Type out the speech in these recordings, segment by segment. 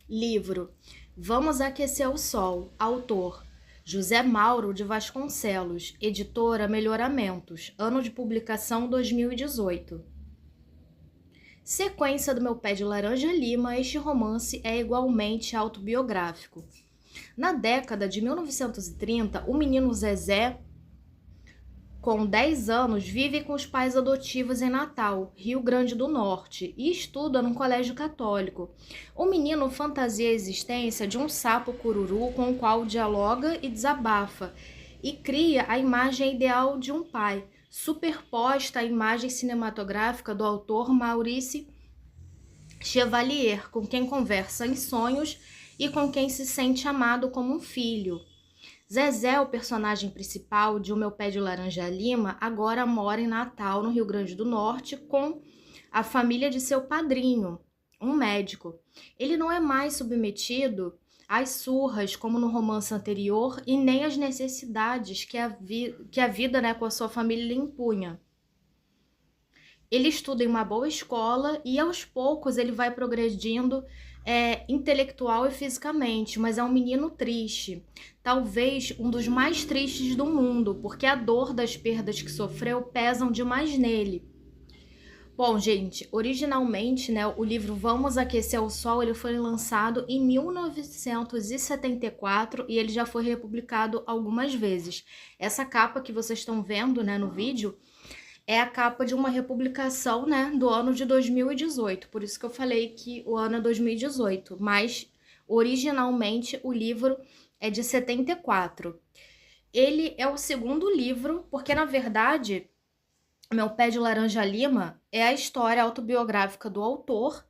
Livro Vamos Aquecer o Sol. Autor José Mauro de Vasconcelos. Editora Melhoramentos. Ano de publicação 2018. Sequência do Meu Pé de Laranja Lima, este romance é igualmente autobiográfico. Na década de 1930, o menino Zezé, com 10 anos, vive com os pais adotivos em Natal, Rio Grande do Norte, e estuda num colégio católico. O menino fantasia a existência de um sapo cururu com o qual dialoga e desabafa, e cria a imagem ideal de um pai, superposta à imagem cinematográfica do autor Maurice Chevalier, com quem conversa em sonhos e com quem se sente amado como um filho. Zezé, o personagem principal de O Meu Pé de Laranja Lima, agora mora em Natal, no Rio Grande do Norte, com a família de seu padrinho, um médico. Ele não é mais submetido às surras, como no romance anterior, e nem às necessidades que a vida, né, com a sua família lhe impunha. Ele estuda em uma boa escola e aos poucos ele vai progredindo intelectual e fisicamente, mas é um menino triste, talvez um dos mais tristes do mundo, porque a dor das perdas que sofreu pesam demais nele. Bom, gente, originalmente, né, o livro Vamos Aquecer o Sol, ele foi lançado em 1974 e ele já foi republicado algumas vezes. Essa capa que vocês estão vendo, né, no vídeo, é a capa de uma republicação, né, do ano de 2018. Por isso que eu falei que o ano é 2018, mas originalmente o livro é de 74. Ele é o segundo livro, porque na verdade, Meu Pé de Laranja Lima é a história autobiográfica do autor,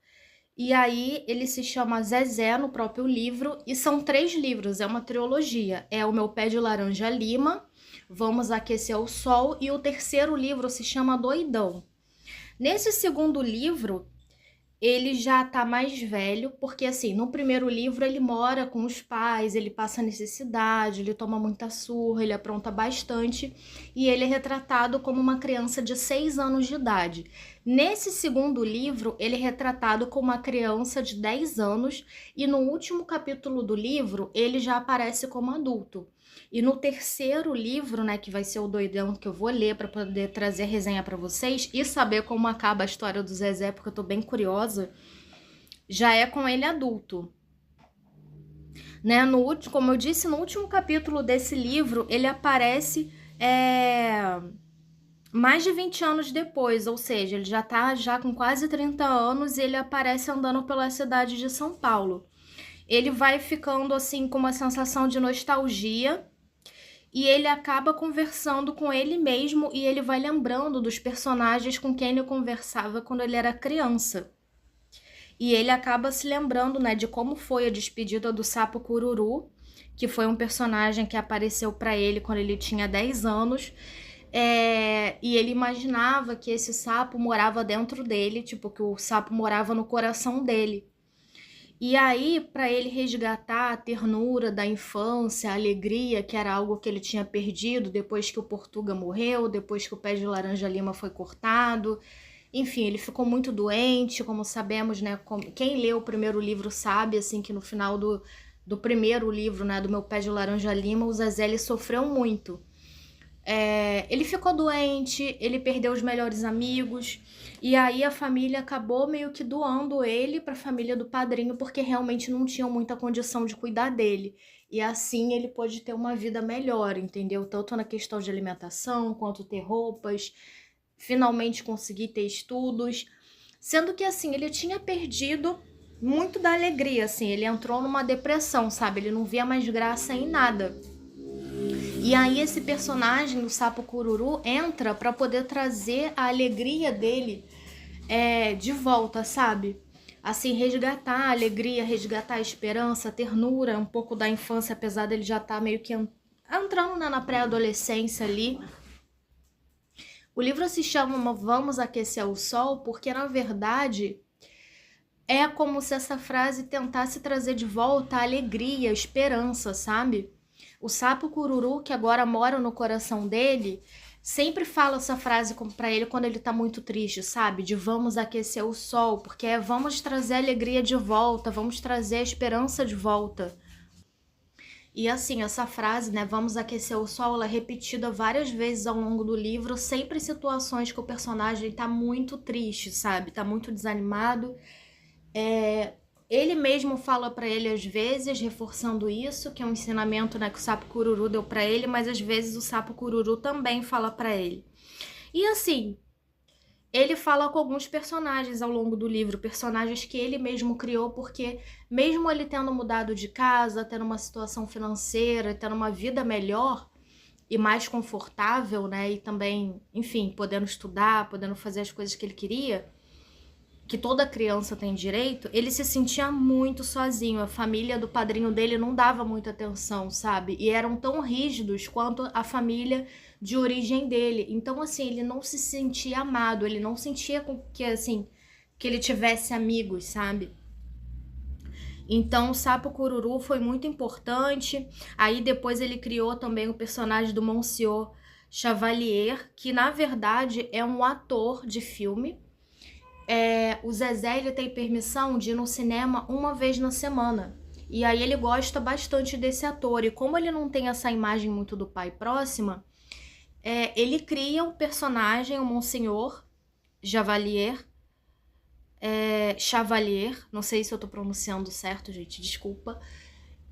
e aí ele se chama Zezé no próprio livro, e são 3 livros, é uma trilogia. É O Meu Pé de Laranja Lima, Vamos Aquecer o Sol, e o terceiro livro se chama Doidão. Nesse segundo livro, ele já tá mais velho, porque assim, no primeiro livro ele mora com os pais, ele passa necessidade, ele toma muita surra, ele apronta bastante, e ele é retratado como uma criança de 6 anos de idade. Nesse segundo livro, ele é retratado como uma criança de 10 anos, e no último capítulo do livro, ele já aparece como adulto. E no terceiro livro, né, que vai ser o Doidão, que eu vou ler para poder trazer a resenha para vocês e saber como acaba a história do Zezé, porque eu tô bem curiosa, já é com ele adulto. Né, como eu disse, no último capítulo desse livro, ele aparece mais de 20 anos depois, ou seja, ele já tá com quase 30 anos e ele aparece andando pela cidade de São Paulo. Ele vai ficando assim com uma sensação de nostalgia, e ele acaba conversando com ele mesmo e ele vai lembrando dos personagens com quem ele conversava quando ele era criança. E ele acaba se lembrando, né, de como foi a despedida do sapo cururu, que foi um personagem que apareceu para ele quando ele tinha 10 anos. E ele imaginava que esse sapo morava dentro dele, tipo, que o sapo morava no coração dele. E aí, para ele resgatar a ternura da infância, a alegria, que era algo que ele tinha perdido depois que o Portuga morreu, depois que o Pé de Laranja Lima foi cortado. Enfim, ele ficou muito doente, como sabemos, né? Quem leu o primeiro livro sabe, assim, que no final do primeiro livro, né, do Meu Pé de Laranja Lima, o Zezé ele sofreu muito. Ele ficou doente, ele perdeu os melhores amigos, e aí a família acabou meio que doando ele para a família do padrinho, porque realmente não tinham muita condição de cuidar dele. E assim ele pôde ter uma vida melhor, entendeu? Tanto na questão de alimentação, quanto ter roupas, finalmente conseguir ter estudos. Sendo que assim, ele tinha perdido muito da alegria, assim, ele entrou numa depressão, sabe? Ele não via mais graça em nada. E aí esse personagem, o Sapo Cururu, entra para poder trazer a alegria dele de volta, sabe? Assim, resgatar a alegria, resgatar a esperança, a ternura, um pouco da infância, apesar dele já estar meio que entrando na pré-adolescência ali. O livro se chama Vamos Aquecer o Sol porque, na verdade, é como se essa frase tentasse trazer de volta a alegria, a esperança, sabe? O sapo cururu, que agora mora no coração dele, sempre fala essa frase pra ele quando ele tá muito triste, sabe? De vamos aquecer o sol, porque é vamos trazer a alegria de volta, vamos trazer a esperança de volta. E assim, essa frase, né, vamos aquecer o sol, ela é repetida várias vezes ao longo do livro, sempre em situações que o personagem tá muito triste, sabe? Tá muito desanimado. Ele mesmo fala pra ele às vezes, reforçando isso, que é um ensinamento, né, que o Sapo Cururu deu pra ele, mas às vezes o Sapo Cururu também fala pra ele. E assim, ele fala com alguns personagens ao longo do livro, personagens que ele mesmo criou, porque mesmo ele tendo mudado de casa, tendo uma situação financeira, tendo uma vida melhor e mais confortável, né, e também, enfim, podendo estudar, podendo fazer as coisas que ele queria, que toda criança tem direito, ele se sentia muito sozinho. A família do padrinho dele não dava muita atenção, sabe? E eram tão rígidos quanto a família de origem dele. Então, assim, ele não se sentia amado, ele não sentia que, assim, que ele tivesse amigos, sabe? Então, o Sapo Cururu foi muito importante. Aí depois ele criou também o personagem do Monsieur Chevalier, que na verdade é um ator de filme. O Zezé, ele tem permissão de ir no cinema uma vez na semana. E aí ele gosta bastante desse ator. E como ele não tem essa imagem muito do pai próxima, ele cria um personagem, o Monsenhor Chevalier, não sei se eu tô pronunciando certo, gente, desculpa.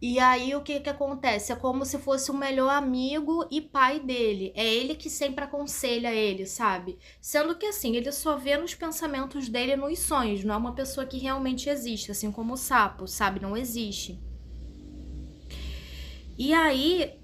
E aí o que acontece? É como se fosse o melhor amigo e pai dele. É ele que sempre aconselha ele, sabe? Sendo que assim, ele só vê nos pensamentos dele, nos sonhos. Não é uma pessoa que realmente existe, assim como o sapo, sabe? Não existe. E aí,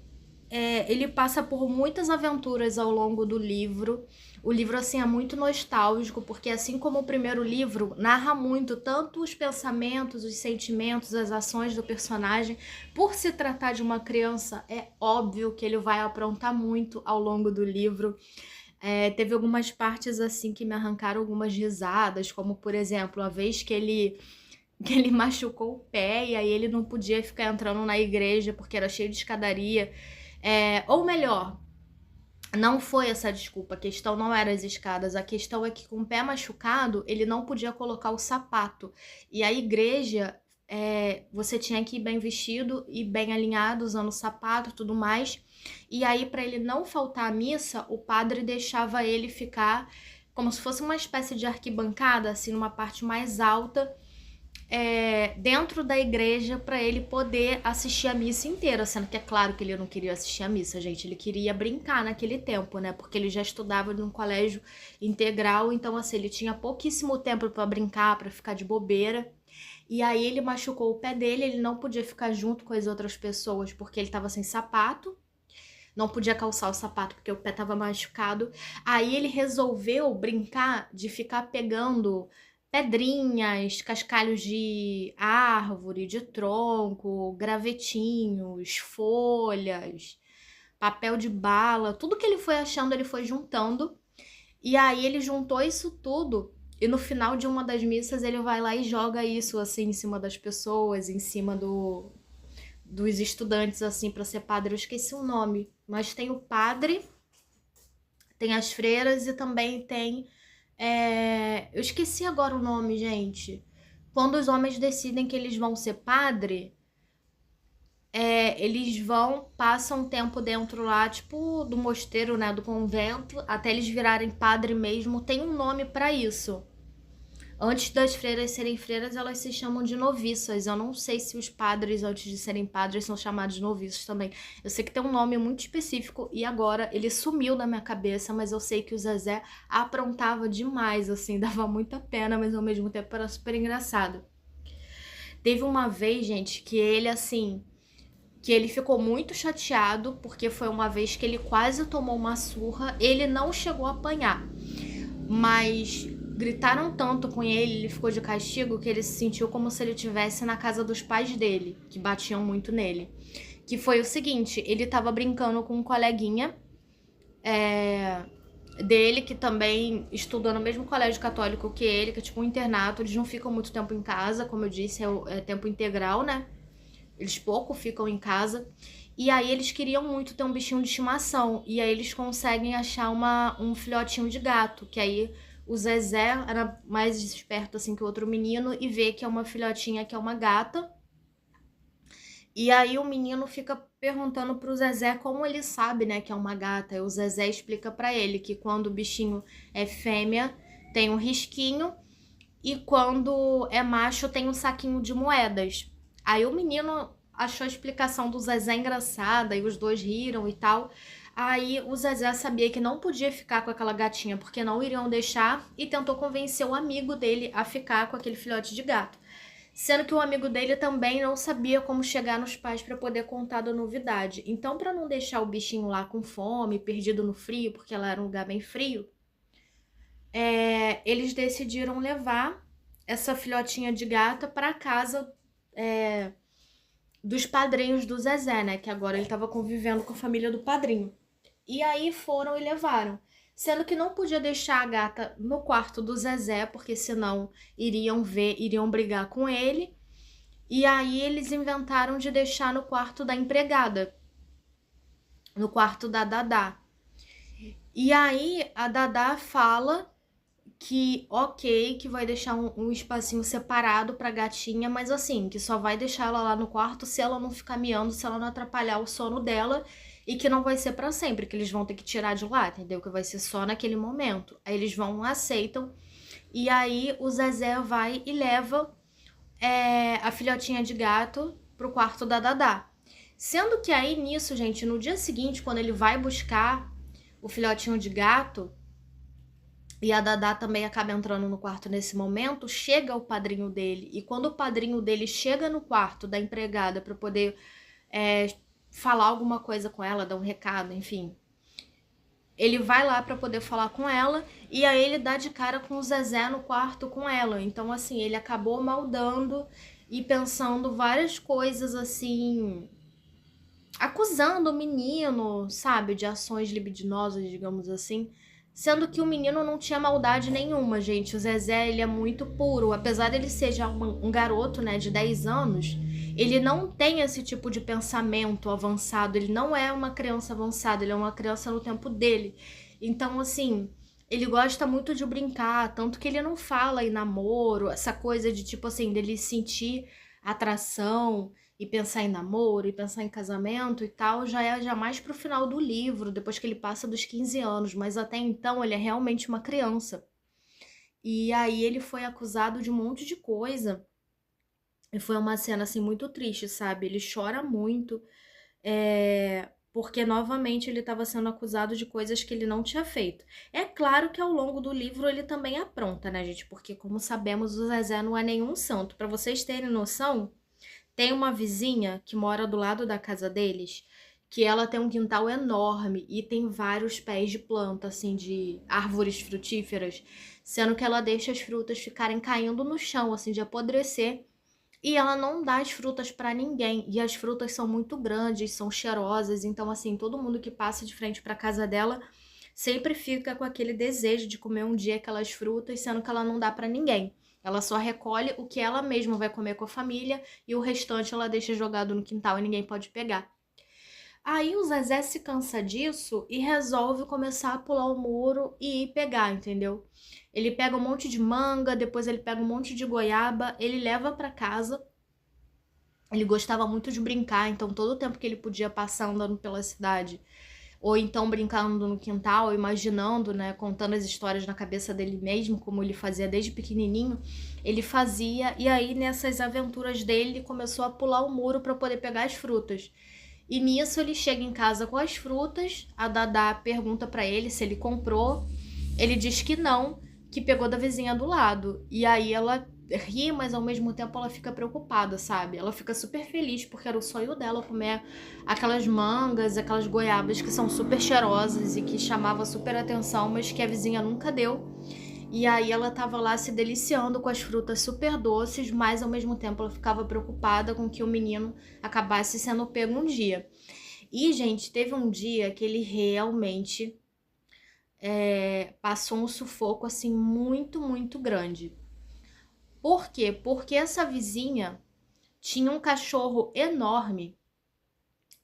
ele passa por muitas aventuras ao longo do livro. O livro, assim, é muito nostálgico, porque assim como o primeiro livro, narra muito tanto os pensamentos, os sentimentos, as ações do personagem. Por se tratar de uma criança, é óbvio que ele vai aprontar muito ao longo do livro. Teve algumas partes, assim, que me arrancaram algumas risadas, como, por exemplo, a vez que ele machucou o pé e aí ele não podia ficar entrando na igreja porque era cheio de escadaria. Ou melhor, não foi essa a desculpa, a questão não era as escadas, a questão é que com o pé machucado, ele não podia colocar o sapato. E a igreja, você tinha que ir bem vestido e bem alinhado, usando o sapato e tudo mais. E aí, para ele não faltar à missa, o padre deixava ele ficar como se fosse uma espécie de arquibancada, assim, numa parte mais alta, dentro da igreja, para ele poder assistir a missa inteira, sendo que é claro que ele não queria assistir a missa, gente, ele queria brincar naquele tempo, né, porque ele já estudava num colégio integral, então assim, ele tinha pouquíssimo tempo para brincar, para ficar de bobeira. E aí ele machucou o pé dele, ele não podia ficar junto com as outras pessoas porque ele estava sem sapato, não podia calçar o sapato porque o pé estava machucado. Aí ele resolveu brincar de ficar pegando pedrinhas, cascalhos de árvore, de tronco, gravetinhos, folhas, papel de bala, tudo que ele foi achando, ele foi juntando. E aí ele juntou isso tudo e no final de uma das missas ele vai lá e joga isso assim em cima das pessoas, em cima dos estudantes, assim, para ser padre. Eu esqueci o nome, mas tem o padre, tem as freiras e também tem... eu esqueci agora o nome, gente. Quando os homens decidem que eles vão ser padre, eles passam um tempo dentro lá, tipo, do mosteiro, né, do convento, até eles virarem padre mesmo. Tem um nome para isso. Antes das freiras serem freiras, elas se chamam de noviças. Eu não sei se os padres, antes de serem padres, são chamados de noviços também. Eu sei que tem um nome muito específico e agora ele sumiu da minha cabeça, mas eu sei que o Zezé aprontava demais, assim, dava muita pena, mas ao mesmo tempo era super engraçado. Teve uma vez, gente, que ele, assim, que ele ficou muito chateado, porque foi uma vez que ele quase tomou uma surra. Ele não chegou a apanhar, mas gritaram tanto com ele ficou de castigo, que ele se sentiu como se ele estivesse na casa dos pais dele, que batiam muito nele. Que foi o seguinte, ele tava brincando com um coleguinha dele, que também estudou no mesmo colégio católico que ele, que é tipo um internato, eles não ficam muito tempo em casa, como eu disse, é tempo integral, né? eles pouco ficam em casa. E aí eles queriam muito ter um bichinho de estimação. E aí eles conseguem achar um filhotinho de gato. Que aí o Zezé era mais esperto assim que o outro menino e vê que é uma filhotinha, que é uma gata. E aí o menino fica perguntando pro Zezé como ele sabe, né, que é uma gata. E o Zezé explica pra ele que quando o bichinho é fêmea, tem um risquinho. E quando é macho, tem um saquinho de moedas. Aí o menino achou a explicação do Zezé engraçada e os dois riram e tal. Aí o Zezé sabia que não podia ficar com aquela gatinha porque não iriam deixar e tentou convencer o amigo dele a ficar com aquele filhote de gato. Sendo que o amigo dele também não sabia como chegar nos pais para poder contar da novidade. Então, para não deixar o bichinho lá com fome, perdido no frio, porque ela era um lugar bem frio, eles decidiram levar essa filhotinha de gata para casa dos padrinhos do Zezé, né? Que agora ele estava convivendo com a família do padrinho. E aí foram e levaram. Sendo que não podia deixar a gata no quarto do Zezé, porque senão iriam ver, iriam brigar com ele. E aí eles inventaram de deixar no quarto da empregada, no quarto da Dadá. E aí a Dadá fala que ok, que vai deixar um espacinho separado pra gatinha, mas assim, que só vai deixar ela lá no quarto se ela não ficar miando, se ela não atrapalhar o sono dela, e que não vai ser pra sempre, que eles vão ter que tirar de lá, entendeu? Que vai ser só naquele momento. Aí eles vão, aceitam, e aí o Zezé vai e leva a filhotinha de gato pro quarto da Dadá. Sendo que aí nisso, gente, no dia seguinte, quando ele vai buscar o filhotinho de gato, e a Dadá também acaba entrando no quarto nesse momento, chega o padrinho dele. E quando o padrinho dele chega no quarto da empregada para poder falar alguma coisa com ela, dar um recado, enfim, ele vai lá para poder falar com ela e aí ele dá de cara com o Zezé no quarto com ela. Então, assim, ele acabou maldando e pensando várias coisas assim, acusando o menino, sabe, de ações libidinosas, digamos assim, sendo que o menino não tinha maldade nenhuma, gente. O Zezé, ele é muito puro, apesar dele ser já um garoto, né, de 10 anos, ele não tem esse tipo de pensamento avançado, ele não é uma criança avançada, ele é uma criança no tempo dele. Então, assim, ele gosta muito de brincar, tanto que ele não fala em namoro, essa coisa de tipo assim, dele sentir atração e pensar em namoro e pensar em casamento e tal, já é já mais pro final do livro, depois que ele passa dos 15 anos, mas até então ele é realmente uma criança. E aí ele foi acusado de um monte de coisa. E foi uma cena assim muito triste, sabe? Ele chora muito, porque novamente ele estava sendo acusado de coisas que ele não tinha feito. É claro que ao longo do livro ele também apronta, né, gente? Porque como sabemos, o Zezé não é nenhum santo. Para vocês terem noção, tem uma vizinha que mora do lado da casa deles, que ela tem um quintal enorme e tem vários pés de planta, assim, de árvores frutíferas, sendo que ela deixa as frutas ficarem caindo no chão, assim, de apodrecer. E ela não dá as frutas para ninguém. E as frutas são muito grandes, são cheirosas. Então, assim, todo mundo que passa de frente para casa dela sempre fica com aquele desejo de comer um dia aquelas frutas, sendo que ela não dá para ninguém. Ela só recolhe o que ela mesma vai comer com a família e o restante ela deixa jogado no quintal e ninguém pode pegar. Aí o Zezé se cansa disso e resolve começar a pular o muro e ir pegar, entendeu? Ele pega um monte de manga, depois ele pega um monte de goiaba, ele leva para casa. Ele gostava muito de brincar, então todo o tempo que ele podia passar andando pela cidade, ou então brincando no quintal, imaginando, né, contando as histórias na cabeça dele mesmo, como ele fazia desde pequenininho, ele fazia, e aí nessas aventuras dele, ele começou a pular o muro para poder pegar as frutas. E nisso ele chega em casa com as frutas, a Dadá pergunta para ele se ele comprou, ele diz que não, que pegou da vizinha do lado. E aí ela ri, mas ao mesmo tempo ela fica preocupada, sabe? Ela fica super feliz porque era o sonho dela comer aquelas mangas, aquelas goiabas que são super cheirosas e que chamava super atenção, mas que a vizinha nunca deu. E aí ela tava lá se deliciando com as frutas super doces, mas ao mesmo tempo ela ficava preocupada com que o menino acabasse sendo pego um dia. E, gente, teve um dia que ele realmente passou um sufoco assim muito, muito grande. Por quê? Porque essa vizinha tinha um cachorro enorme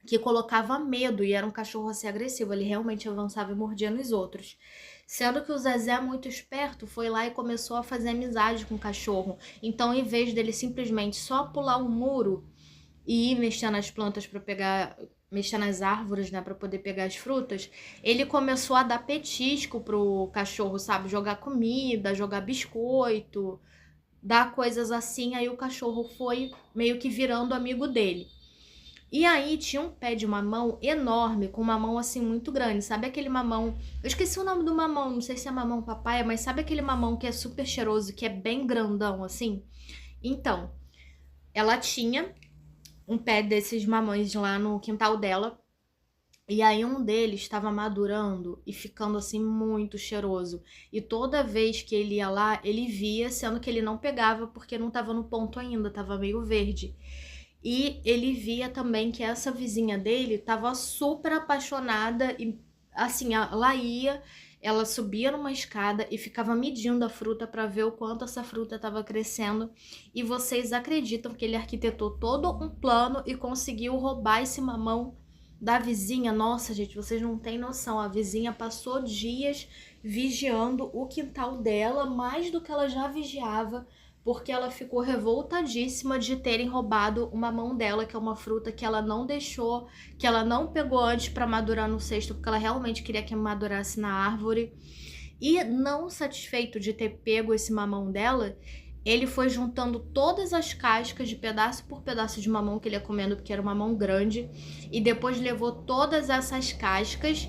que colocava medo e era um cachorro assim agressivo, ele realmente avançava e mordia nos outros. Sendo que o Zezé, muito esperto, foi lá e começou a fazer amizade com o cachorro. Então, em vez dele simplesmente só pular o muro e ir mexer nas plantas para pegar, mexer nas árvores, né, para poder pegar as frutas, ele começou a dar petisco pro cachorro, sabe, jogar comida, jogar biscoito, dar coisas assim, aí o cachorro foi meio que virando amigo dele. E aí tinha um pé de mamão enorme, com uma mão assim muito grande. Sabe aquele mamão? Eu esqueci o nome do mamão, não sei se é mamão papaya, mas sabe aquele mamão que é super cheiroso, que é bem grandão assim? Então, ela tinha um pé desses mamões lá no quintal dela. E aí um deles estava madurando e ficando assim muito cheiroso. E toda vez que ele ia lá, ele via, sendo que ele não pegava porque não estava no ponto ainda, estava meio verde. E ele via também que essa vizinha dele estava super apaixonada e assim, ela ia, ela subia numa escada e ficava medindo a fruta para ver o quanto essa fruta estava crescendo. E vocês acreditam que ele arquitetou todo um plano e conseguiu roubar esse mamão da vizinha? Nossa, gente, vocês não têm noção. A vizinha passou dias vigiando o quintal dela, mais do que ela já vigiava, porque ela ficou revoltadíssima de terem roubado uma mamão dela, que é uma fruta que ela não deixou, que ela não pegou antes para madurar no cesto, porque ela realmente queria que madurasse na árvore. E não satisfeito de ter pego esse mamão dela, ele foi juntando todas as cascas de pedaço por pedaço de mamão que ele ia comendo, porque era uma mamão grande, e depois levou todas essas cascas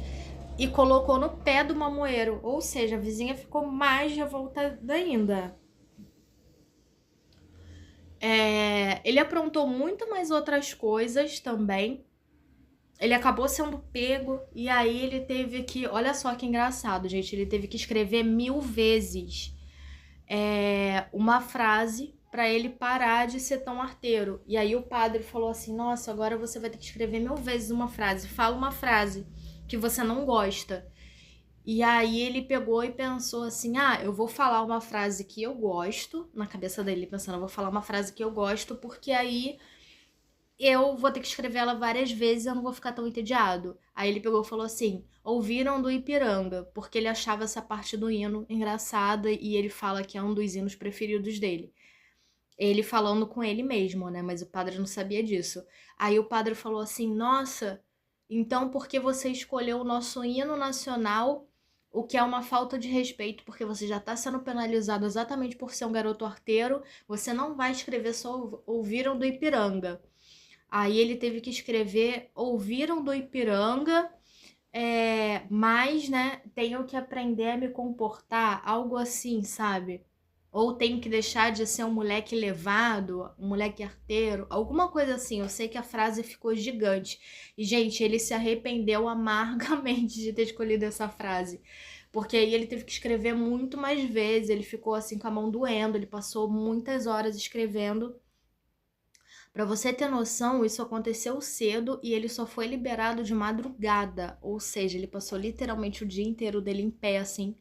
e colocou no pé do mamoeiro. Ou seja, a vizinha ficou mais revoltada ainda. Ele aprontou muito mais outras coisas também. Ele acabou sendo pego e aí ele teve que... Olha só que engraçado, gente. Ele teve que escrever 1000 vezes uma frase para ele parar de ser tão arteiro. E aí o padre falou assim, nossa, agora você vai ter que escrever 1000 vezes uma frase. Fala uma frase que você não gosta. E aí ele pegou e pensou assim, eu vou falar uma frase que eu gosto, na cabeça dele pensando, eu vou falar uma frase que eu gosto, porque aí eu vou ter que escrever ela várias vezes e eu não vou ficar tão entediado. Aí ele pegou e falou assim, ouviram do Ipiranga, porque ele achava essa parte do hino engraçada e ele fala que é um dos hinos preferidos dele. Ele falando com ele mesmo, né, mas o padre não sabia disso. Aí o padre falou assim, nossa, então por que você escolheu o nosso hino nacional, o que é uma falta de respeito, porque você já está sendo penalizado exatamente por ser um garoto arteiro, você não vai escrever só ouviram do Ipiranga. Aí ele teve que escrever ouviram do Ipiranga, mas, né, tenho que aprender a me comportar, algo assim, sabe? Ou tenho que deixar de ser um moleque levado, um moleque arteiro, alguma coisa assim. Eu sei que a frase ficou gigante. E, gente, ele se arrependeu amargamente de ter escolhido essa frase. Porque aí ele teve que escrever muito mais vezes, ele ficou assim com a mão doendo, ele passou muitas horas escrevendo. Pra você ter noção, isso aconteceu cedo e ele só foi liberado de madrugada. Ou seja, ele passou literalmente o dia inteiro dele em pé, assim,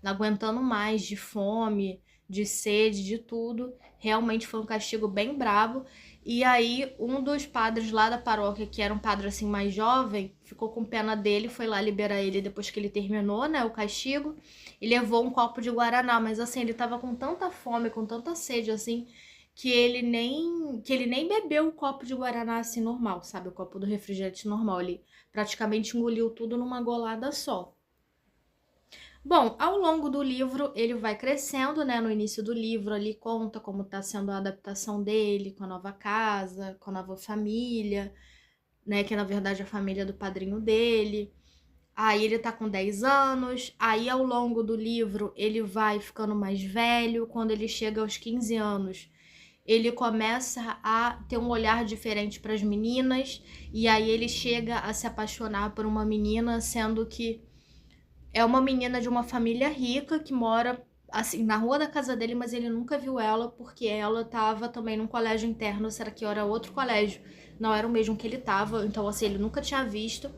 não aguentando mais, de fome, de sede, de tudo. Realmente foi um castigo bem brabo. E aí, um dos padres lá da paróquia, que era um padre assim mais jovem, ficou com pena dele, foi lá liberar ele depois que ele terminou, né, o castigo, e levou um copo de guaraná. Mas assim, ele tava com tanta fome, com tanta sede, assim, que ele nem bebeu o copo de guaraná assim normal, sabe? O copo do refrigerante normal. Ele praticamente engoliu tudo numa golada só. Bom, ao longo do livro ele vai crescendo, né? No início do livro ali conta como tá sendo a adaptação dele com a nova casa, com a nova família, né? Que na verdade é a família do padrinho dele. Aí ele tá com 10 anos, aí ao longo do livro ele vai ficando mais velho. Quando ele chega aos 15 anos, ele começa a ter um olhar diferente para as meninas, e aí ele chega a se apaixonar por uma menina, sendo que é uma menina de uma família rica que mora assim na rua da casa dele, mas ele nunca viu ela porque ela tava também num colégio interno, será que era outro colégio? Não era o mesmo que ele tava, então assim, ele nunca tinha visto.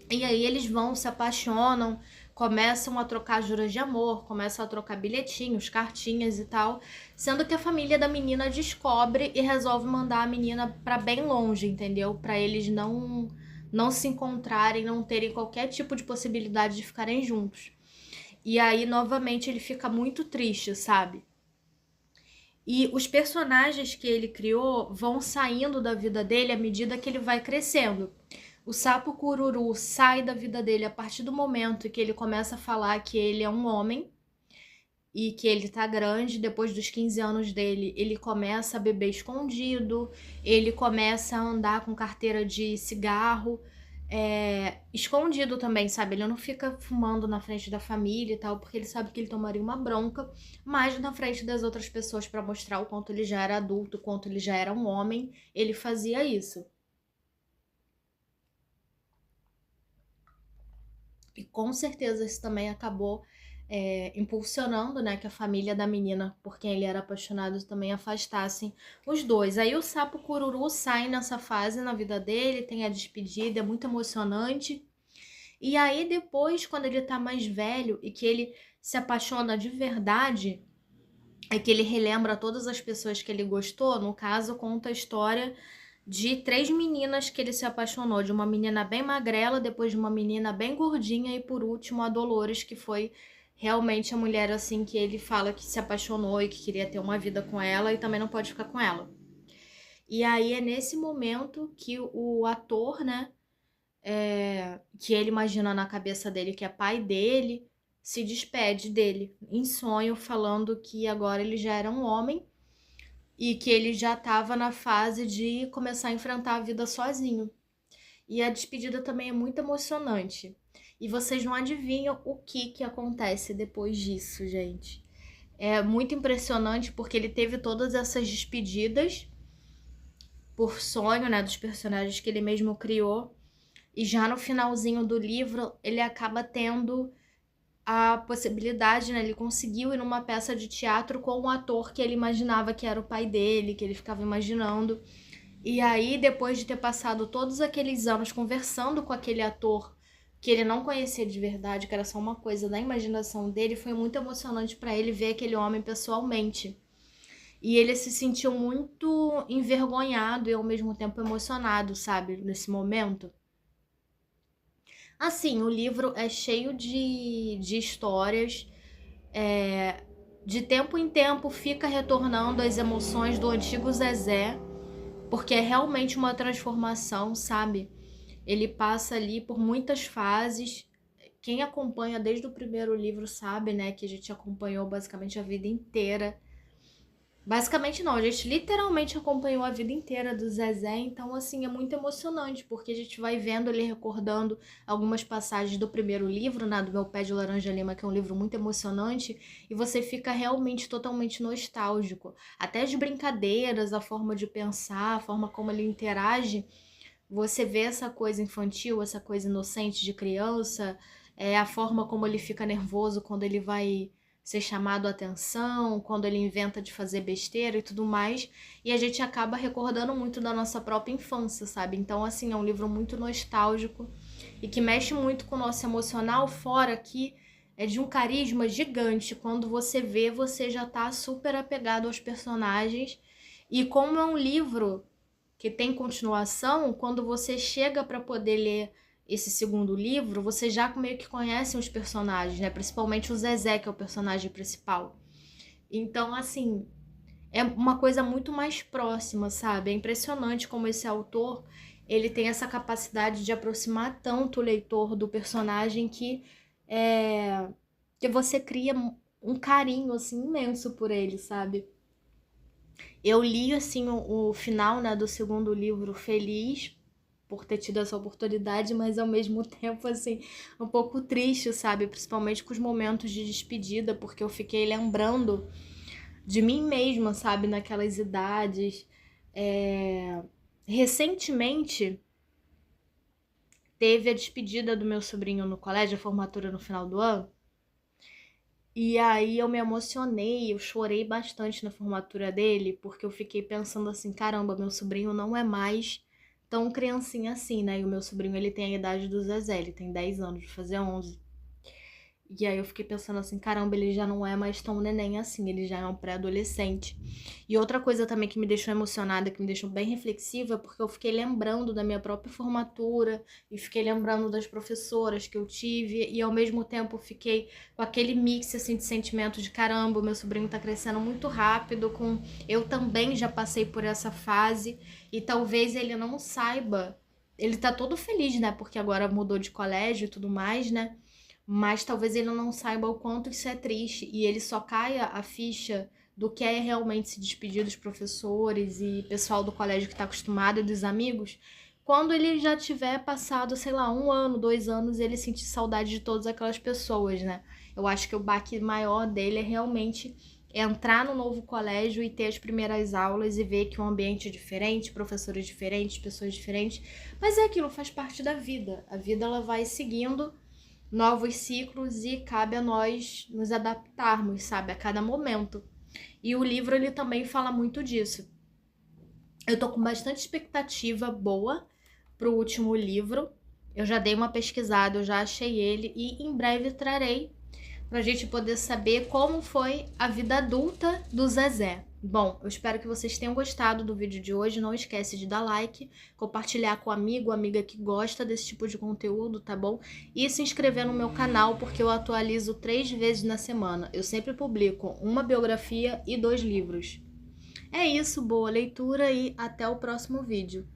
E aí eles vão, se apaixonam, começam a trocar juras de amor, começam a trocar bilhetinhos, cartinhas e tal, sendo que a família da menina descobre e resolve mandar a menina pra bem longe, entendeu? Pra eles não se encontrarem, não terem qualquer tipo de possibilidade de ficarem juntos. E aí, novamente, ele fica muito triste, sabe? E os personagens que ele criou vão saindo da vida dele à medida que ele vai crescendo. O sapo cururu sai da vida dele a partir do momento que ele começa a falar que ele é um homem e que ele tá grande. Depois dos 15 anos dele, ele começa a beber escondido, ele começa a andar com carteira de cigarro, escondido também, sabe? Ele não fica fumando na frente da família e tal, porque ele sabe que ele tomaria uma bronca, mas na frente das outras pessoas, para mostrar o quanto ele já era adulto, o quanto ele já era um homem, ele fazia isso. E com certeza isso também acabou impulsionando, né, que a família da menina por quem ele era apaixonado também afastassem os dois. Aí o sapo cururu sai nessa fase na vida dele, tem a despedida, é muito emocionante. E aí depois, quando ele tá mais velho e que ele se apaixona de verdade, é que ele relembra todas as pessoas que ele gostou. No caso, conta a história de 3 meninas que ele se apaixonou, de uma menina bem magrela, depois de uma menina bem gordinha e por último a Dolores, que foi realmente a mulher assim que ele fala que se apaixonou e que queria ter uma vida com ela e também não pode ficar com ela. E aí é nesse momento que o ator, né, que ele imagina na cabeça dele que é pai dele, se despede dele em sonho, falando que agora ele já era um homem e que ele já estava na fase de começar a enfrentar a vida sozinho. E a despedida também é muito emocionante. E vocês não adivinham o que acontece depois disso, gente. É muito impressionante porque ele teve todas essas despedidas por sonho, né, dos personagens que ele mesmo criou. E já no finalzinho do livro, ele acaba tendo a possibilidade, né? Ele conseguiu ir numa peça de teatro com um ator que ele imaginava que era o pai dele, que ele ficava imaginando. E aí, depois de ter passado todos aqueles anos conversando com aquele ator que ele não conhecia de verdade, que era só uma coisa da imaginação dele, foi muito emocionante para ele ver aquele homem pessoalmente. E ele se sentiu muito envergonhado e ao mesmo tempo emocionado, sabe, nesse momento. Assim, o livro é cheio de histórias. De tempo em tempo fica retornando as emoções do antigo Zezé, porque é realmente uma transformação, sabe? Ele passa ali por muitas fases. Quem acompanha desde o primeiro livro sabe, né, que a gente acompanhou basicamente a vida inteira. Basicamente não, a gente literalmente acompanhou a vida inteira do Zezé, então assim, é muito emocionante, porque a gente vai vendo ele recordando algumas passagens do primeiro livro, né, do Meu Pé de Laranja Lima, que é um livro muito emocionante, e você fica realmente totalmente nostálgico. Até as brincadeiras, a forma de pensar, a forma como ele interage, você vê essa coisa infantil, essa coisa inocente de criança, a forma como ele fica nervoso quando ele vai ser chamado a atenção, quando ele inventa de fazer besteira e tudo mais, e a gente acaba recordando muito da nossa própria infância, sabe? Então, assim, é um livro muito nostálgico e que mexe muito com o nosso emocional, fora que é de um carisma gigante. Quando você vê, você já tá super apegado aos personagens, e como é um livro que tem continuação, quando você chega para poder ler esse segundo livro, você já meio que conhece os personagens, né? Principalmente o Zezé, que é o personagem principal. Então, assim, é uma coisa muito mais próxima, sabe? É impressionante como esse autor, ele tem essa capacidade de aproximar tanto o leitor do personagem que você cria um carinho, assim, imenso por ele, sabe? Eu li, assim, o final, né, do segundo livro feliz por ter tido essa oportunidade, mas ao mesmo tempo, assim, um pouco triste, sabe? Principalmente com os momentos de despedida, porque eu fiquei lembrando de mim mesma, sabe? Naquelas idades. Recentemente, teve a despedida do meu sobrinho no colégio, a formatura no final do ano. E aí eu me emocionei, eu chorei bastante na formatura dele, porque eu fiquei pensando assim, caramba, meu sobrinho não é mais tão criancinha assim, né? E o meu sobrinho, ele tem a idade do Zezé, ele tem 10 anos, de fazer 11. E aí eu fiquei pensando assim, caramba, ele já não é mais tão neném assim, ele já é um pré-adolescente. E outra coisa também que me deixou emocionada, que me deixou bem reflexiva, porque eu fiquei lembrando da minha própria formatura e fiquei lembrando das professoras que eu tive e ao mesmo tempo fiquei com aquele mix assim de sentimento de caramba, meu sobrinho tá crescendo muito rápido, com eu também já passei por essa fase e talvez ele não saiba. Ele tá todo feliz, né? Porque agora mudou de colégio e tudo mais, né? Mas talvez ele não saiba o quanto isso é triste e ele só caia a ficha do que é realmente se despedir dos professores e pessoal do colégio que está acostumado e dos amigos, quando ele já tiver passado, sei lá, 1 ano, 2 anos, ele sentir saudade de todas aquelas pessoas, né? Eu acho que o baque maior dele é realmente entrar no novo colégio e ter as primeiras aulas e ver que um ambiente é diferente, professores diferentes, pessoas diferentes, mas é aquilo, faz parte da vida. A vida ela vai seguindo novos ciclos e cabe a nós nos adaptarmos, sabe, a cada momento. E o livro ele também fala muito disso. Eu tô com bastante expectativa boa pro último livro. Eu já dei uma pesquisada, eu já achei ele e em breve trarei pra gente poder saber como foi a vida adulta do Zezé. Bom, eu espero que vocês tenham gostado do vídeo de hoje. Não esquece de dar like, compartilhar com amigo, amiga que gosta desse tipo de conteúdo, tá bom? E se inscrever no meu canal, porque eu atualizo 3 vezes na semana. Eu sempre publico uma biografia e 2 livros. É isso, boa leitura e até o próximo vídeo.